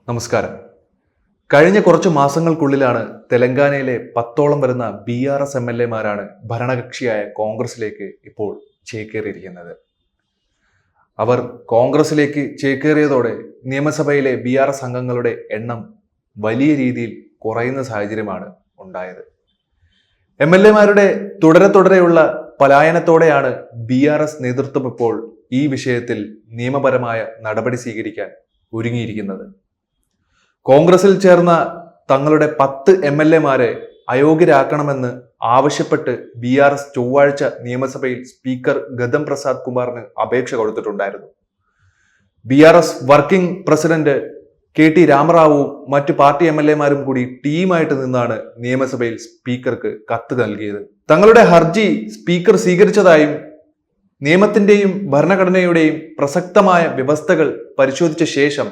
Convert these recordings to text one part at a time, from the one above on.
നമസ്കാരം. കഴിഞ്ഞ കുറച്ച് മാസങ്ങൾക്കുള്ളിലാണ് തെലങ്കാനയിലെ 10ഓളം വരുന്ന BRS MLA-മാരാണ് ഭരണകക്ഷിയായ കോൺഗ്രസിലേക്ക് ഇപ്പോൾ ചേക്കേറിയിരിക്കുന്നത്. അവർ കോൺഗ്രസിലേക്ക് ചേക്കേറിയതോടെ നിയമസഭയിലെ BRS അംഗങ്ങളുടെ എണ്ണം വലിയ രീതിയിൽ കുറയുന്ന സാഹചര്യമാണ് ഉണ്ടായത്. MLA-മാരുടെ തുടരെയുള്ള പലായനത്തോടെയാണ് BRS നേതൃത്വം ഇപ്പോൾ ഈ വിഷയത്തിൽ നിയമപരമായ നടപടി സ്വീകരിക്കാൻ ഒരുങ്ങിയിരിക്കുന്നത്. കോൺഗ്രസിൽ ചേർന്ന തങ്ങളുടെ 10 MLA-മാരെ അയോഗ്യരാക്കണമെന്ന് ആവശ്യപ്പെട്ട് BRS ചൊവ്വാഴ്ച നിയമസഭയിൽ സ്പീക്കർ ഗദം പ്രസാദ് കുമാറിന് അപേക്ഷ കൊടുത്തിട്ടുണ്ടായിരുന്നു. BRS വർക്കിംഗ് പ്രസിഡന്റ് KT രാമറാവുവും മറ്റു പാർട്ടി MLA-മാരും കൂടി ടീമായിട്ട് നിന്നാണ് നിയമസഭയിൽ സ്പീക്കർക്ക് കത്ത് നൽകിയത്. തങ്ങളുടെ ഹർജി സ്പീക്കർ സ്വീകരിച്ചതായും നിയമത്തിന്റെയും ഭരണഘടനയുടെയും പ്രസക്തമായ വ്യവസ്ഥകൾ പരിശോധിച്ച ശേഷം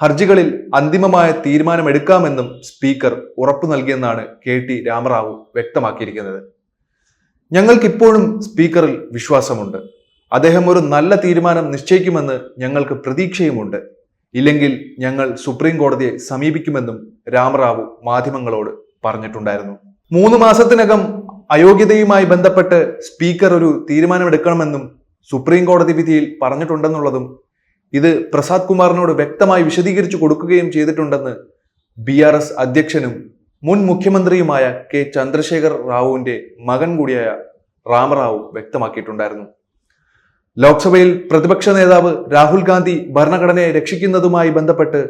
ഹർജികളിൽ അന്തിമമായ തീരുമാനമെടുക്കാമെന്നും സ്പീക്കർ ഉറപ്പു നൽകിയെന്നാണ് KT രാമറാവു വ്യക്തമാക്കിയിരിക്കുന്നത്. ഞങ്ങൾക്കിപ്പോഴും സ്പീക്കറിൽ വിശ്വാസമുണ്ട്. അദ്ദേഹം ഒരു നല്ല തീരുമാനം നിശ്ചയിക്കുമെന്ന് ഞങ്ങൾക്ക് പ്രതീക്ഷയുമുണ്ട്. ഇല്ലെങ്കിൽ ഞങ്ങൾ സുപ്രീം കോടതിയെ സമീപിക്കുമെന്നും രാമറാവു മാധ്യമങ്ങളോട് പറഞ്ഞിട്ടുണ്ടായിരുന്നു. 3 മാസത്തിനകം അയോഗ്യതയുമായി ബന്ധപ്പെട്ട് സ്പീക്കർ ഒരു തീരുമാനമെടുക്കണമെന്നും സുപ്രീം കോടതി വിധിയിൽ പറഞ്ഞിട്ടുണ്ടെന്നുള്ളതും ഇത് പ്രസാദ് കുമാറിനോട് വ്യക്തമായി വിശദീകരിച്ചു കൊടുക്കുകയും ചെയ്തിട്ടുണ്ടെന്ന് BRS അധ്യക്ഷനും മുൻ മുഖ്യമന്ത്രിയുമായ K ചന്ദ്രശേഖർ റാവുവിന്റെ മകൻ കൂടിയായ രാമറാവു വ്യക്തമാക്കിയിട്ടുണ്ടായിരുന്നു. ലോക്സഭയിൽ പ്രതിപക്ഷ നേതാവ് രാഹുൽ ഗാന്ധി ഭരണഘടനയെ രക്ഷിക്കുന്നതുമായി ബന്ധപ്പെട്ട്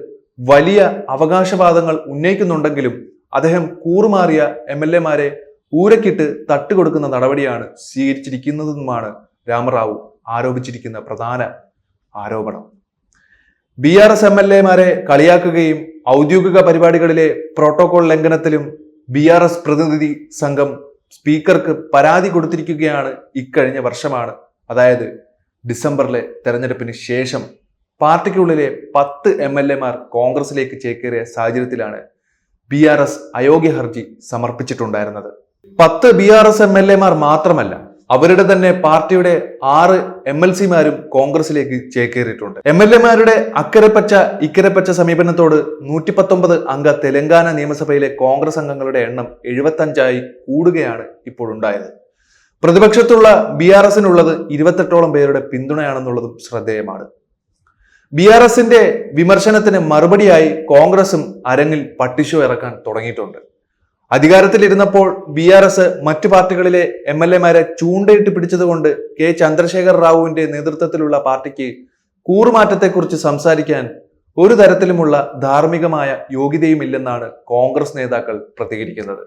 വലിയ അവകാശവാദങ്ങൾ ഉന്നയിക്കുന്നുണ്ടെങ്കിലും അദ്ദേഹം കൂറുമാറിയ MLA-മാരെ ഊരക്കിട്ട് തട്ടുകൊടുക്കുന്ന നടപടിയാണ് സ്വീകരിച്ചിരിക്കുന്നതെന്നുമാണ് രാമറാവു ആരോപിച്ചിരിക്കുന്ന പ്രധാന ആരോപണം. BRS MLA-മാരെ കളിയാക്കുകയും ഔദ്യോഗിക പരിപാടികളിലെ പ്രോട്ടോകോൾ ലംഘനത്തിലും BRS പ്രതിനിധി സംഘം സ്പീക്കർക്ക് പരാതി കൊടുത്തിരിക്കുകയാണ്. ഇക്കഴിഞ്ഞ വർഷമാണ്, അതായത് ഡിസംബറിലെ തെരഞ്ഞെടുപ്പിന് ശേഷം പാർട്ടിക്കുള്ളിലെ 10 MLA-മാർ കോൺഗ്രസിലേക്ക് ചേക്കേറിയ സാഹചര്യത്തിലാണ് BRS അയോഗ്യ ഹർജി സമർപ്പിച്ചിട്ടുണ്ടായിരുന്നത്. 10 BRS MLA-മാർ മാത്രമല്ല, അവരുടെ തന്നെ പാർട്ടിയുടെ 6 MLC-മാരും കോൺഗ്രസിലേക്ക് ചേക്കേറിയിട്ടുണ്ട്. MLA-മാരുടെ അക്കരെപ്പച്ച ഇക്കരെപ്പച്ച സമീപനത്തോട് 119 അംഗ തെലങ്കാന നിയമസഭയിലെ കോൺഗ്രസ് അംഗങ്ങളുടെ എണ്ണം 75ആയി കൂടുകയാണ് ഇപ്പോഴുണ്ടായത്. പ്രതിപക്ഷത്തുള്ള BRS-നുള്ളത് 28ഓളം പേരുടെ പിന്തുണയാണെന്നുള്ളതും ശ്രദ്ധേയമാണ്. BRS-ന്റെ വിമർശനത്തിന് മറുപടിയായി കോൺഗ്രസും അരങ്ങിൽ പട്ടിഷോ ഇറക്കാൻ തുടങ്ങിയിട്ടുണ്ട്. അധികാരത്തിലിരുന്നപ്പോൾ BRS മറ്റു പാർട്ടികളിലെ MLA-മാരെ ചൂണ്ടയിട്ട് പിടിച്ചതുകൊണ്ട് K ചന്ദ്രശേഖർ റാവുവിന്റെ നേതൃത്വത്തിലുള്ള പാർട്ടിക്ക് കൂറുമാറ്റത്തെക്കുറിച്ച് സംസാരിക്കാൻ ഒരു തരത്തിലുമുള്ള ധാർമ്മികമായ യോഗ്യതയുമില്ലെന്നാണ് കോൺഗ്രസ് നേതാക്കൾ പ്രതികരിക്കുന്നത്.